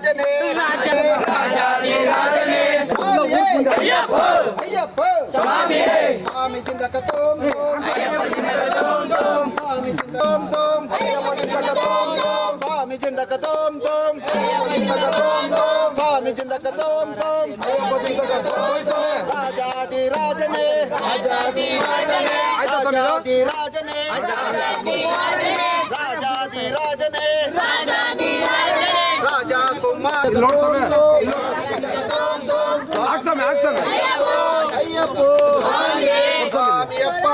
ರಾಜನೇ ರಾಜಾಧಿರಾಜನೇ ಅಯ್ಯಪ್ಪ ಸ್ವಾಮಿ ಸ್ವಾಮಿ ಜಿಂದಕ ತೋಂ ತೋಂ ಸ್ವಾಮಿ ಜಿಂದಕ ತೋಂ ಸ್ವಾಮಿ ಜಿಂದಕ ತೋಂ ತೋಂ ಸ್ವಾಮಿ ಜಿಂದಕ ತೋಂ ತೋಂ ರಾಜಾಧಿರಾಜನೇ ರಾಜಾಧಿರಾಜನೇ ರಾಜಾಧಿರಾಜನೇ ರಾಜಾ ಕುಮಾರ್ ಅಯ್ಯಪ್ಪ ಸ್ವಾಮಿಯಪ್ಪ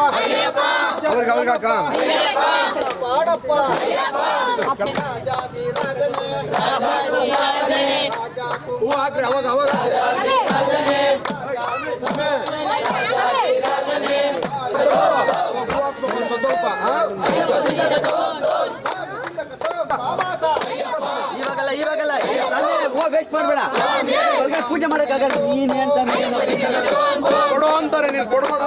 ಪಾಡಪ್ಪ ರಾಜಾಧಿರಾಜನೇ ರಾಜಾ ಇವಾಗಲ್ಲ ವೇಟ್ ಮಾಡಬೇಡ ಪೂಜೆ ಮಾಡಕ್ಕಾಗಲ್ಲ ನೀನ್ ಕೊಡು ಅಂತಾರೆ ನೀನು ಕೊಡಬೇಡ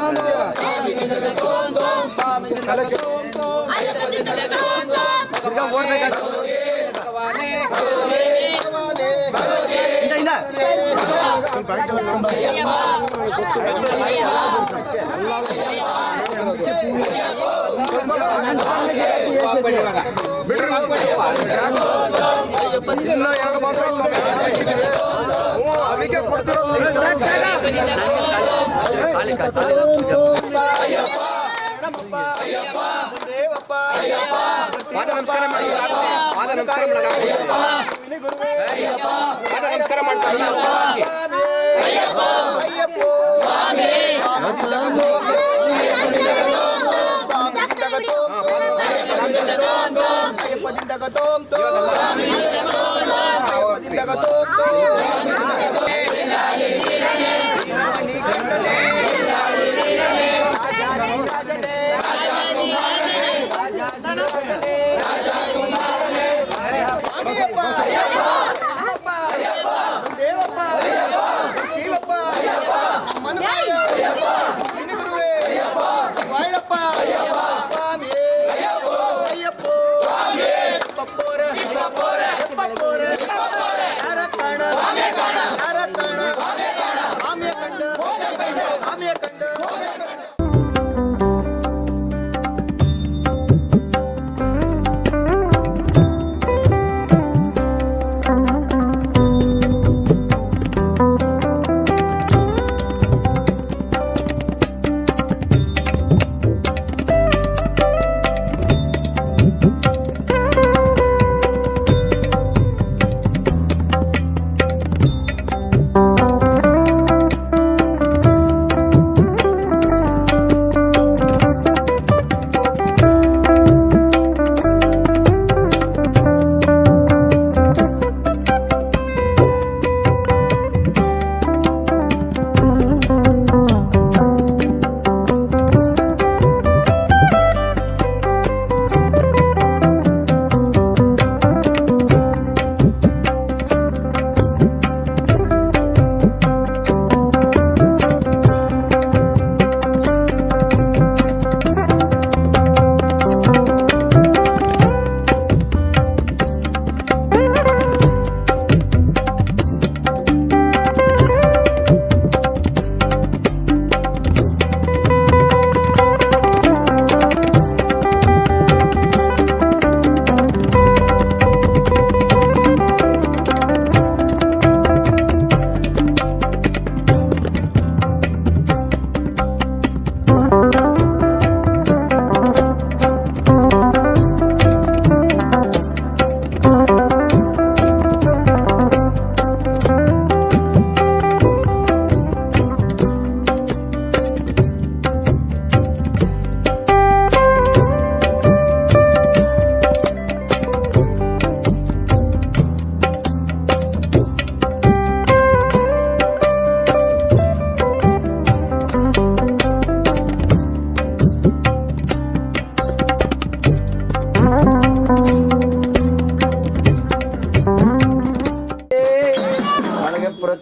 ಎರಡು ಬಾಕ್ಸ್ ಅದಕ್ಕೆ ಕೊಡ್ತಿರೋದು ನಮಸ್ಕಾರ ಮಾಡ್ತಾರೆ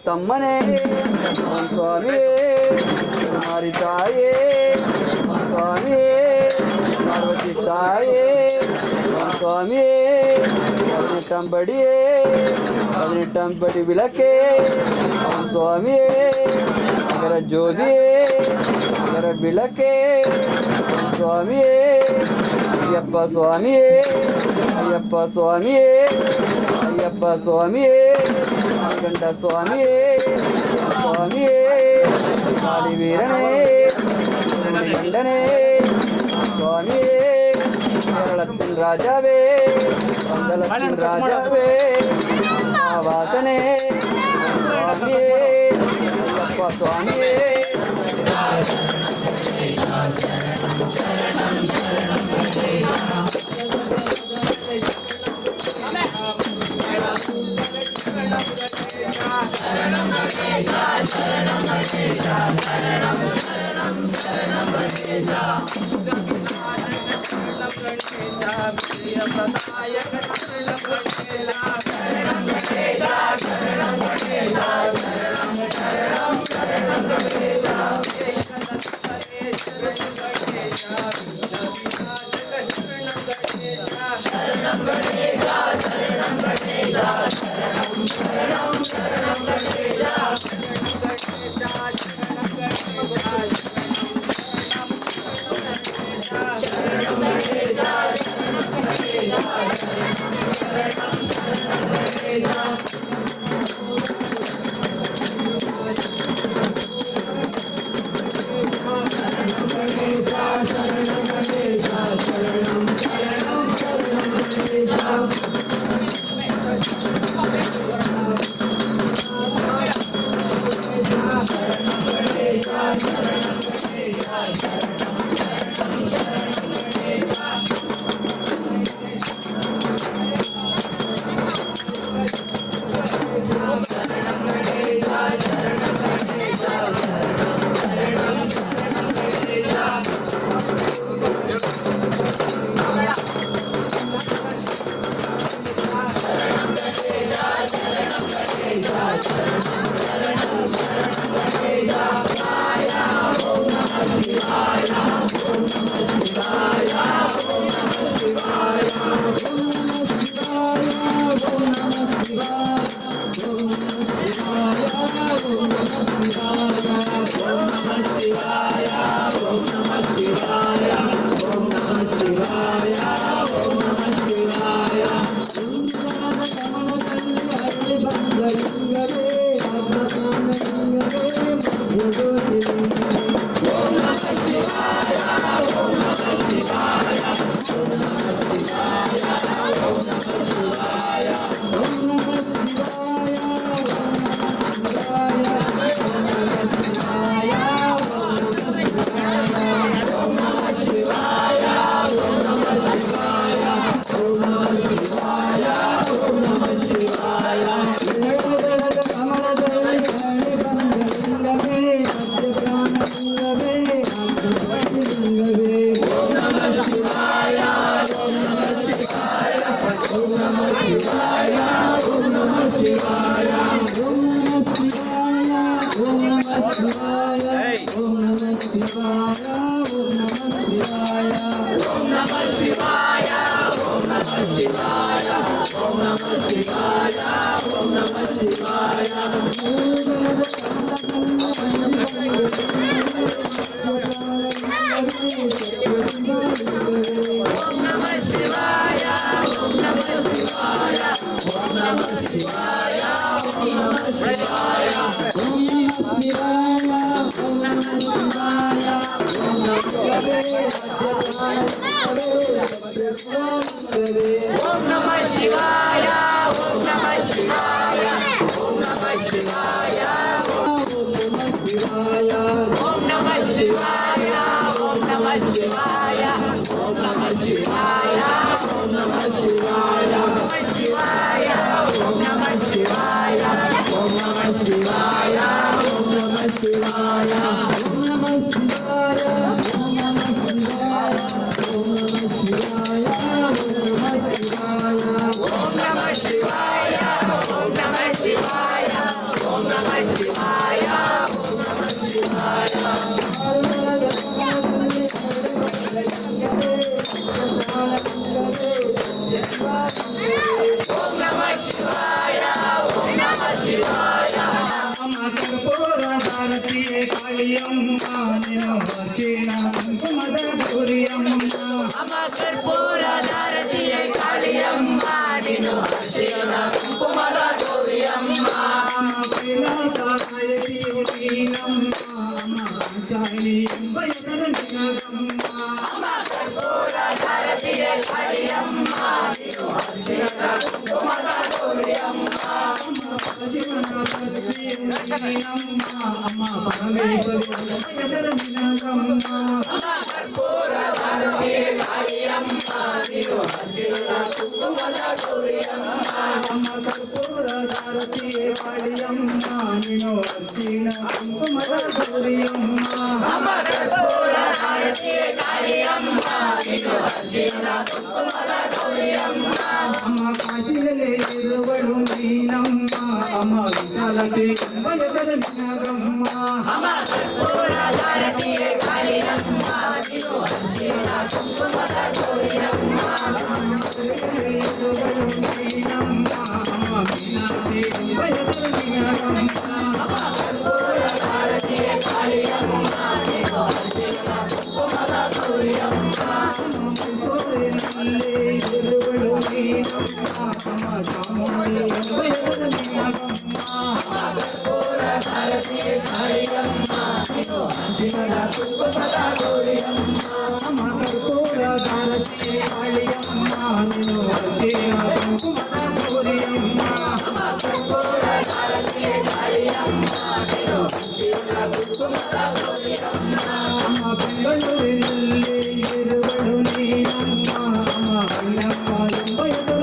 ತಮ್ಮನೇ ಸ್ವಾಮಿ ಕುಮಾರಿ ತಾಯೇ ಸ್ವಾಮಿ ಪಾರ್ವತಿ ತಾಯೇ ಸ್ವಾಮಿ பதினெட்டாம் படியே 18ஆம் படி விளக்கே ஓம் சுவாமியே அகர ஜோதியே அகர விளக்கே ஓம் சுவாமியே ஐயப்பா சுவாமியே ஐயப்பா சுவாமியே ஐயப்பா சுவாமியே கண்ட சுவாமியே சுவாமியே காளி வீரனே கண்டனே சுவாமியே கேரளத்தின் ராஜாவே பந்தளத்தின் ராஜாவே ஆவாசனே சுவாமியே ஐயப்பா சுவாமியே Om Namah Shivaya. అమ్మ కాశీలే ఇరువడు మీనమ్మ అమ్మ విశాలకి వయదర నినగమ్మ అమ్మ కర్పూరధారతి కాళియమ్మ నిను హర్షిన కుంకుమద గౌరియమ్మ ఇరువడు మీనమ్మ అమ్మ విశాలకి వయదర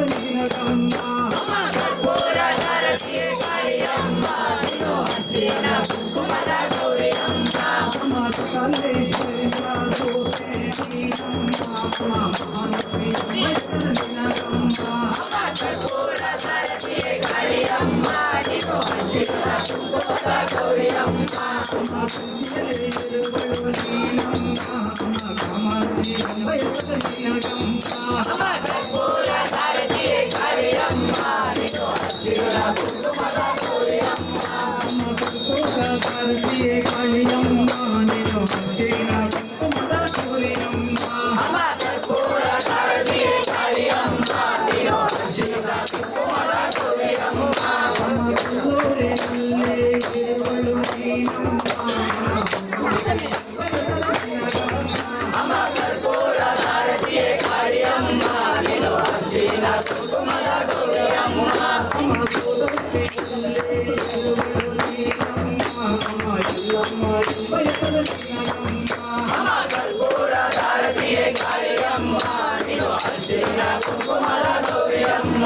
నినగమ్మ అమ్మ కర్పూరధారతి కాళియమ్మ నిను హర్షిన కుంకుమద గౌరియమ్మ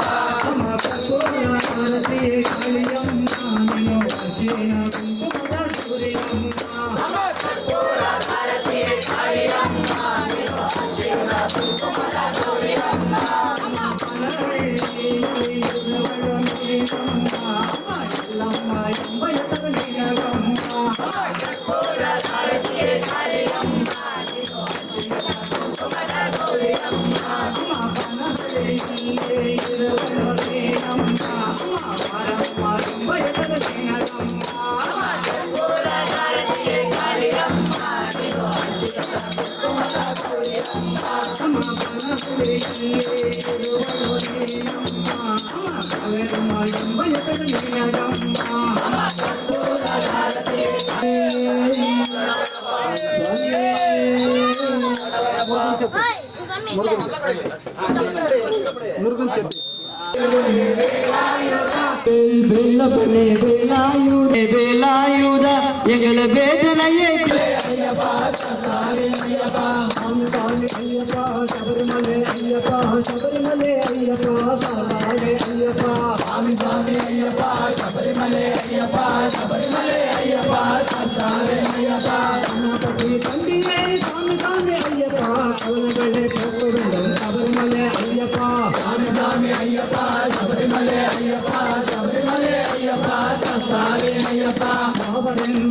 வேலாயுத எங்களை வேதனையை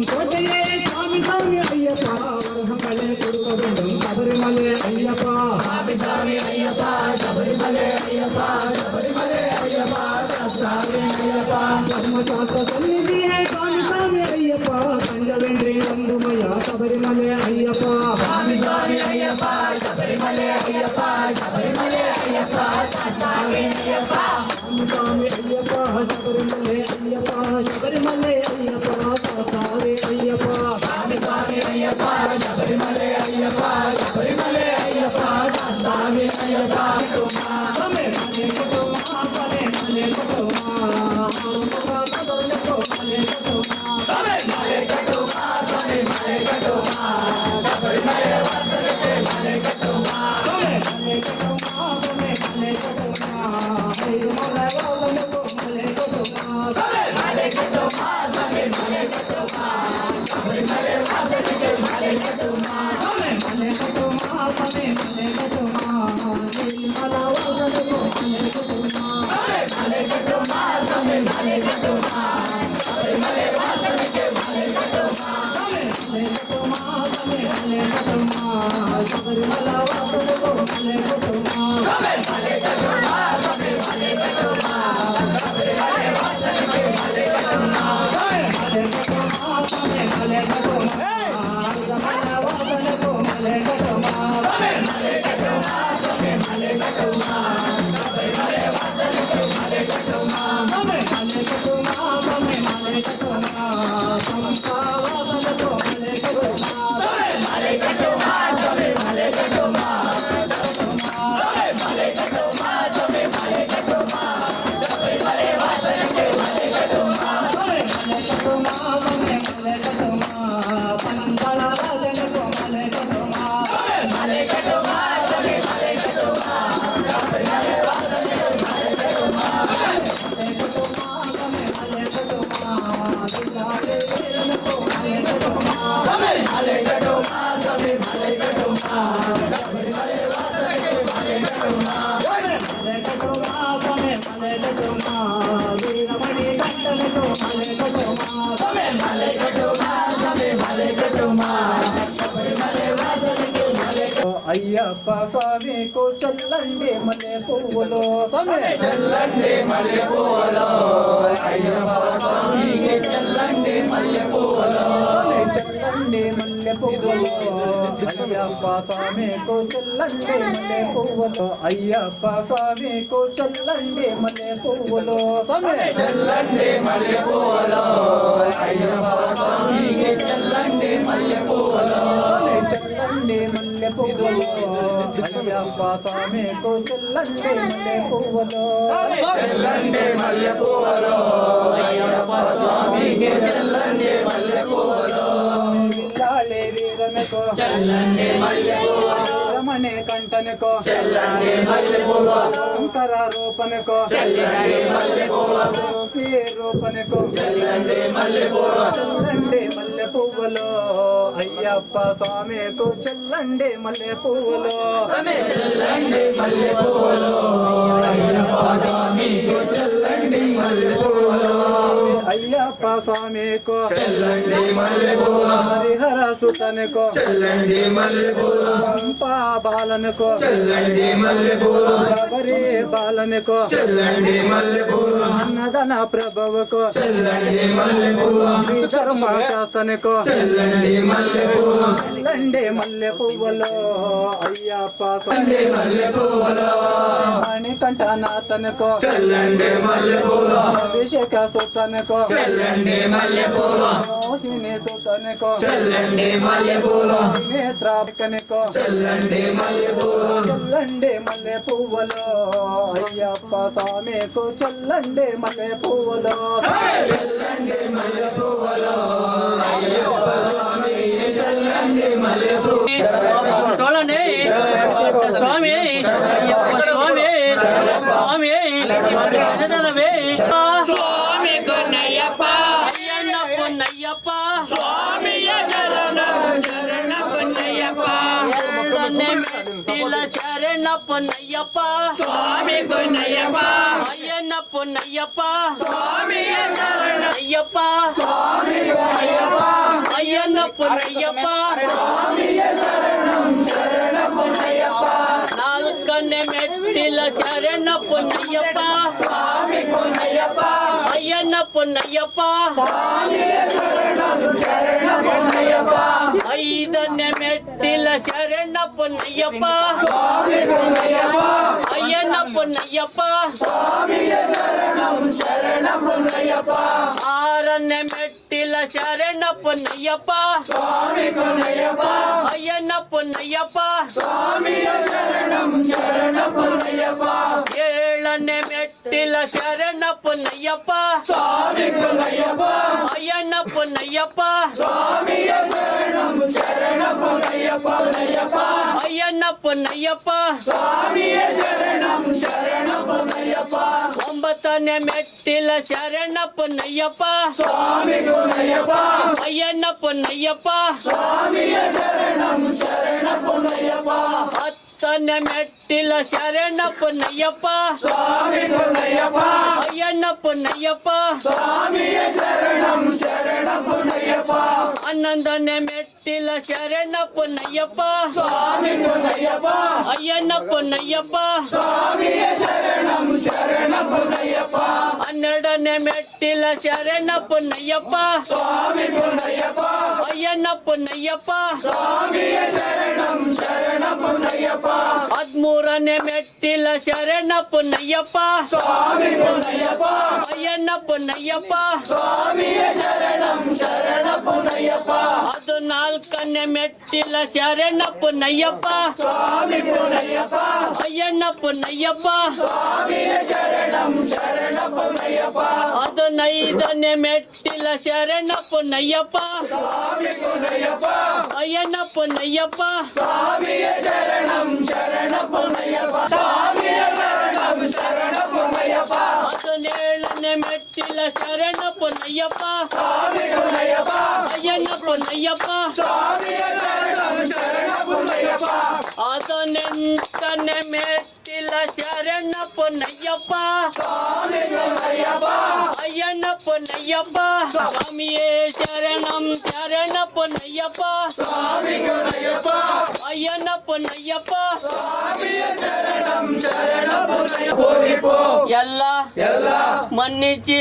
கோட்டையே சாமி சாமி ஐயப்பா வரகங்களே கொடுக்க வேண்டும் சபரிமலை ஐயப்பா சாமி சாமி ஐயப்பா சபரிமலை ஐயப்பா சபரிமலை ஐயப்பா சாமி ஐயப்பா தர்மசாஸ்திர சந்நிதியே சாமி சாமி ஐயப்பா பஞ்சவென்றி வந்துமையா சபரிமலை ஐயப்பா சாமி சாமி ஐயப்பா சபரிமலை ஐயப்பா சபரிமலை ஐயப்பா சாமி ஐயப்பா சாமி ஐயப்பா சபரிமலை ஐயப்பா சபரிமலை ஐயப்பா சாமி ஐயப்பா சாமி சாமி ஐயப்பா சபரிமலை ஐயப்பா சபரிமலை ஐயப்பா சாமி ஐயப்பா అయ్యప్ప స్వామికు చల్లండి మల్లె పువ్వులు చల్లండి మల్లె పువ్వులు అయ్యప్ప స్వామికి చల్లండి మల్లె పువ్వులు చల్లండి మల్లె పువ్వులు అయ్యప్ప స్వామికు చల్లండి మల్లె పువ్వులు అయ్యప్ప స్వామికు చల్లండి మల్లె పువ్వులు చల్లండి మల్లె పువ్వులు అయ్యప్ప స్వామికి చల్లండి మల్లె పువ్వులు చల్లండి మల్లె పువ్వులు అయ్యప్ప స్వామికు చల్లండి మల్లె పువ్వులు చల్లండి మల్లె పువ్వులు అయ్యప్ప స్వామికి చల్లండి మల్లె పువ్వులు విల్లాళి వీరనకు చల్లండి మల్లె పువ్వులు రమణి కంఠనకు చల్లండి మల్లె పువ్వులు శంకర రూపనకు చల్లండి మల్లె పువ్వులు రూపనకు చల్లండి మల్లె పువ్వులు చల్లండి మల్లె పువ్వులు అయ్యప్ప స్వామికు చల్లండి మల్లె పువ్వులు చల్లండి మల్లె పువ్వులు అయ్యప్ప స్వామికి చల్లండి మల్లె పువ్వులు అయ్యప్ప స్వామికు చల్లండి మల్లె పువ్వులు హరిహర సుతనకు చల్లండి మల్లె పువ్వులు చంపా బాలనకు చల్లండి మల్లె పువ్వులు శబరి బాలనకు చల్లండి మల్లె పువ్వులు అన్నదాన ప్రభవకు చల్లండి మల్లె పువ్వులు ధర్మశాస్త్రనకు చల్లండి మల్లె పువ్వులు చల్లండి మల్లె పువ్వులు అయ్యప్ప చల్లండి మల్లె పువ్వులు మణికంఠనాథనకు చల్లండి మల్లె పువ్వులు అభిషేక సుతనకు చల్లండి మల్లె పువ్వులు మోహిని సుతనకు చల్లండి మల్లె పువ్వులు నేత్రాకనకు చల్లండి మల్లె పువ్వులు చల్లండి మల్లె పువ్వులు అయ్యప్ప స్వామికు చల్లండి మల్లె పువ్వులు చల్లండి మల్లె పువ్వులు అయ్యప్ప స్వామికి చల్లండి మల్లె పువ్వులు స్వామి అయ్యప్ప స్వామి స్వామి శరణమే స్వామి కొన్నయ్యప్ప అయ్యన్న పొన్నయ్యప్ప స్వామి శరణ పొన్నయ్యప్ప శరణ పొన్నయ్యప్ప స్వామి కొన్నయ్యప్ప అయ్యన్న పొన్నయ్యప్ప స్వామి అయ్యప్ప స్వామి అయ్యన్న పొన్నయ్యప్ప నాలుకన్నె మెట్టిల శరణ పొన్నయ్యప్ప స్వామి పొన్నయ్యప్ప అయ్యన్న పొన్నయ్యప్ప ఐదన్నె మెట్టిల శరణ పొన్నయ్యప్ప అయ్యన్న పొన్నయ్యప్ప ಆರನೇ ಮೆಟ್ಟಿಲ ಶರಣ ಪೊನ್ನಯ್ಯಪ್ಪ ಅಯ್ಯಣ್ಣ ಪೊನ್ನಯ್ಯಪ್ಪ ಏಳನೇ ಮೆಟ್ಟಿಲ ಶರಣ ಪೊನ್ನಯ್ಯಪ್ಪ ಅಯ್ಯಣ್ಣ ಪೊನ್ನಯ್ಯಪ್ಪ ಅಯ್ಯಣ್ಣ ಪೊನ್ನಯ್ಯಪ್ಪ ಒಂಬತ್ತನೇ ಮೆಟ್ಟಿಲ ಶರಣ ಪೊನ್ನಯ್ಯಪ್ಪ ಅಯ್ಯಣ್ಣ ಪೊನ್ನಯ್ಯಪ್ಪ ಹತ್ತನೇ ಮೆಟ್ಟಿಲ ಶರಣ ಪೊನ್ನಯ್ಯಪ್ಪ ಅಯ್ಯಣ್ಣ ಪೊನ್ನಯ್ಯಪ್ಪ ಹನ್ನೊಂದನೇ ಮೆಟ್ಟಿಲ ಶರಣ ಪೊನ್ನಯ್ಯಪ್ಪ ಅಯ್ಯಣ್ಣ ಪೊನ್ನಯ್ಯಪ್ಪ ಹನ್ನೆರಡನೇ ಮೆಟ್ಟಿಲ ಶರಣ ಪೊನ್ನಯ್ಯಪ್ಪ ಅಯ್ಯಣ್ಣ ಪೊನ್ನಯ್ಯಪ್ಪ ಹದಿಮೂರನೇ ಮೆಟ್ಟಿಲ ಶರಣ ಪೊನ್ನಯ್ಯಪ್ಪ ಅಯ್ಯಣ್ಣ ಪೊನ್ನಯ್ಯಪ್ಪ ಹದಿನಾಲ್ಕನೇ ಮೆಟ್ಟಿಲ ಶರಣ ಪೊನ್ನಯ್ಯಪ್ಪ ಅಯ್ಯಣ್ಣ ಪೊನ್ನಯ್ಯಪ್ಪ ಹದಿನೈದನೇ ಮೆಟ್ಟಿಲ ಶರಣ ಪೊನ್ನಯ್ಯಪ್ಪ ಅಯ್ಯಣ್ಣ ಪೊನ್ನಯ್ಯಪ್ಪ ಹದಿನೇಳನೇ ಮೆಟ್ಟಿಲ ಶರಣ ಪೊನ್ನಯ್ಯಪ್ಪ ಅಯ್ಯಣ್ಣ ಪೊನ್ನಯ್ಯಪ್ಪ ಹದಿನೆಂಟನೇ ಮೆಟ್ಟಿಲ ಶರಣ ಪೊನ್ನಯ್ಯಪ್ಪ ಅಯ್ಯಣ್ಣ ಪೊನ್ನಯ್ಯಪ್ಪ ಸ್ವಾಮಿಯೇ ಶರಣಂ ಶರಣ ಪೊನ್ನಯ್ಯಪ್ಪ ಅಯ್ಯಣ್ಣ ಪೊನ್ನಯ್ಯಪ್ಪ ಎಲ್ಲ ಮನ್ನಿಸಿ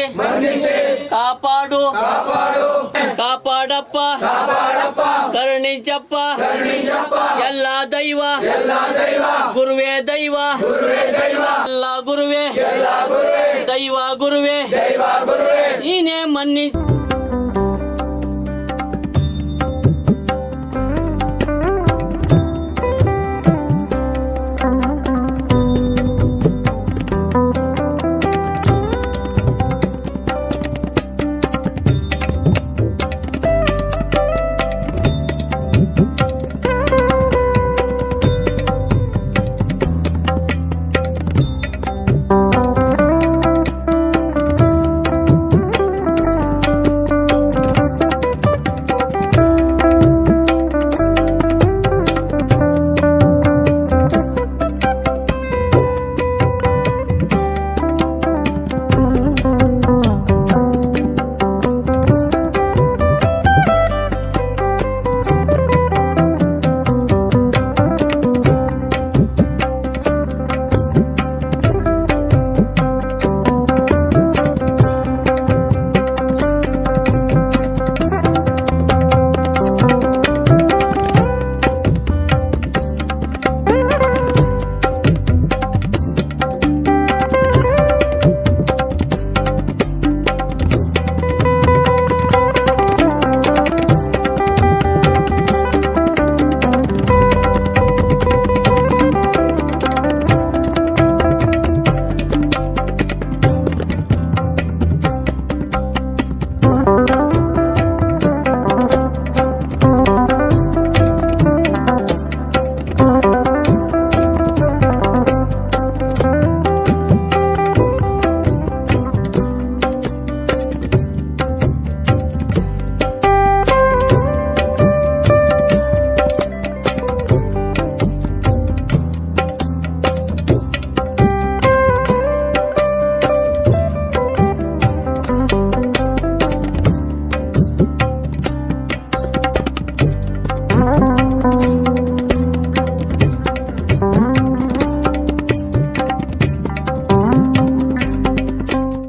ಕಾಪಾಡು ಕಾಪಾಡಪ್ಪ ಕರುಣಿಸಪ್ಪ ಎಲ್ಲ ದೈವ ಗುರುವೇ ದೈವ ಎಲ್ಲ ಗುರುವೇ ದೈವ ಗುರುವೇ ನೀನೇ ಮನ್ನಿ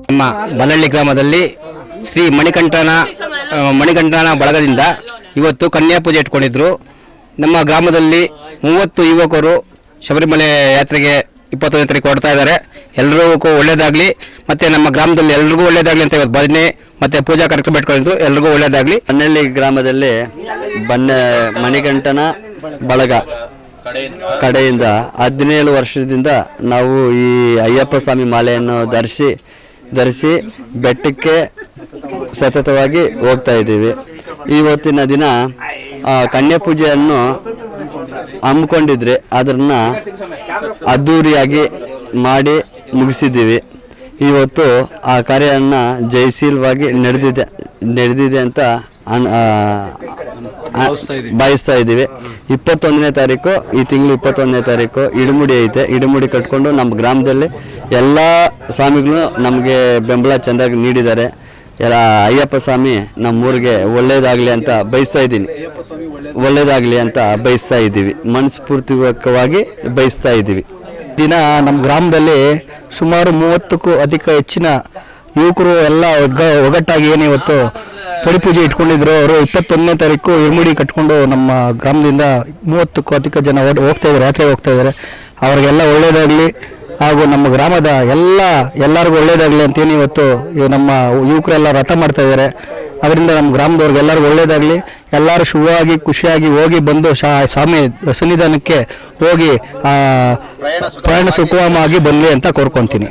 ನಮ್ಮ ಬನಹಳ್ಳಿ ಗ್ರಾಮದಲ್ಲಿ ಶ್ರೀ ಮಣಿಕಂಠನ ಬಳಗದಿಂದ ಇವತ್ತು ಕನ್ಯಾ ಪೂಜೆ ಇಟ್ಕೊಂಡಿದ್ರು. ನಮ್ಮ ಗ್ರಾಮದಲ್ಲಿ 30 ಯುವಕರು ಶಬರಿಮಲೆ ಯಾತ್ರೆಗೆ 21 ತಾರೀಕು ಹೊರಡ್ತಾ ಇದ್ದಾರೆ. ಎಲ್ರಿಗೂ ಒಳ್ಳೇದಾಗಲಿ, ಮತ್ತು ನಮ್ಮ ಗ್ರಾಮದಲ್ಲಿ ಎಲ್ರಿಗೂ ಒಳ್ಳೇದಾಗಲಿ ಅಂತ ಇವತ್ತು ಭಜನೆ ಮತ್ತು ಪೂಜಾ ಕಾರ್ಯಕ್ರಮ ಇಟ್ಕೊಂಡಿದ್ರು. ಎಲ್ರಿಗೂ ಒಳ್ಳೇದಾಗಲಿ. ಬನ್ನಹಳ್ಳಿ ಗ್ರಾಮದಲ್ಲಿ ಮಣಿಕಂಠನ ಬಳಗ ಕಡೆಯಿಂದ 17 ವರ್ಷದಿಂದ ನಾವು ಈ ಅಯ್ಯಪ್ಪ ಸ್ವಾಮಿ ಮಾಲೆಯನ್ನು ಧರಿಸಿ ಬೆಟ್ಟಕ್ಕೆ ಸತತವಾಗಿ ಹೋಗ್ತಾ ಇದ್ದೀವಿ. ಇವತ್ತಿನ ದಿನ ಕನ್ಯಾ ಪೂಜೆಯನ್ನು ಹಮ್ಮಿಕೊಂಡಿದ್ರೆ ಅದನ್ನು ಅದ್ಧೂರಿಯಾಗಿ ಮಾಡಿ ಮುಗಿಸಿದ್ದೀವಿ. ಇವತ್ತು ಆ ಕಾರ್ಯವನ್ನು ಜಯಶೀಲವಾಗಿ ನಡೆದಿದೆ ಅಂತ ಭಾವಿಸ್ತಾ ಇದ್ದೀವಿ. 21ನೇ ತಾರೀಕು, ಈ ತಿಂಗಳು 21ನೇ ತಾರೀಕು ಇಡಮುಡಿ ಐತೆ. ಇಡಮುಡಿ ಕಟ್ಕೊಂಡು ನಮ್ಮ ಗ್ರಾಮದಲ್ಲಿ ಎಲ್ಲ ಸ್ವಾಮಿಗಳು ನಮಗೆ ಬೆಂಬಲ ಚೆಂದಾಗಿ ನೀಡಿದ್ದಾರೆ. ಎಲ್ಲ ಅಯ್ಯಪ್ಪ ಸ್ವಾಮಿ ನಮ್ಮೂರಿಗೆ ಒಳ್ಳೇದಾಗಲಿ ಅಂತ ಬಯಸ್ತಾ ಇದ್ದೀವಿ. ಮನಸ್ಫೂರ್ತಿವಾಗಿ ಬಯಸ್ತಾ ಇದ್ದೀವಿ. ದಿನ ನಮ್ಮ ಗ್ರಾಮದಲ್ಲಿ ಸುಮಾರು 30ಕ್ಕೂ ಹೆಚ್ಚಿನ ಯುವಕರು ಎಲ್ಲ ಒಗ್ಗಟ್ಟಾಗಿ ಏನು ಇವತ್ತು ಪಡಿಪೂಜೆ ಇಟ್ಕೊಂಡಿದ್ರು. ಅವರು 21ನೇ ತಾರೀಕು ಇರ್ಮುಡಿ ಕಟ್ಕೊಂಡು ನಮ್ಮ ಗ್ರಾಮದಿಂದ 30ಕ್ಕೂ ಅಧಿಕ ಜನ ಹೋಗ್ತಾ ಇದ್ದಾರೆ, ಯಾತ್ರೆಗೆ ಹೋಗ್ತಾ ಇದ್ದಾರೆ. ಅವ್ರಿಗೆಲ್ಲ ಒಳ್ಳೇದಾಗಲಿ ಹಾಗೂ ನಮ್ಮ ಗ್ರಾಮದ ಎಲ್ಲರಿಗೂ ಒಳ್ಳೇದಾಗಲಿ ಅಂತೇನು ಇವತ್ತು ನಮ್ಮ ಯುವಕರೆಲ್ಲ ರಥ ಮಾಡ್ತಾ ಇದ್ದಾರೆ. ಅದರಿಂದ ನಮ್ಮ ಗ್ರಾಮದವ್ರಿಗೆ ಎಲ್ಲರಿಗೂ ಒಳ್ಳೇದಾಗಲಿ. ಎಲ್ಲರೂ ಶುಭವಾಗಿ ಖುಷಿಯಾಗಿ ಹೋಗಿ ಬಂದು ಸ್ವಾಮಿ ಸನ್ನಿಧಾನಕ್ಕೆ ಹೋಗಿ ಪ್ರಯಾಣ ಸುಖವಾಗಿ ಬರಲಿ ಅಂತ ಕೋರ್ಕೊತೀನಿ.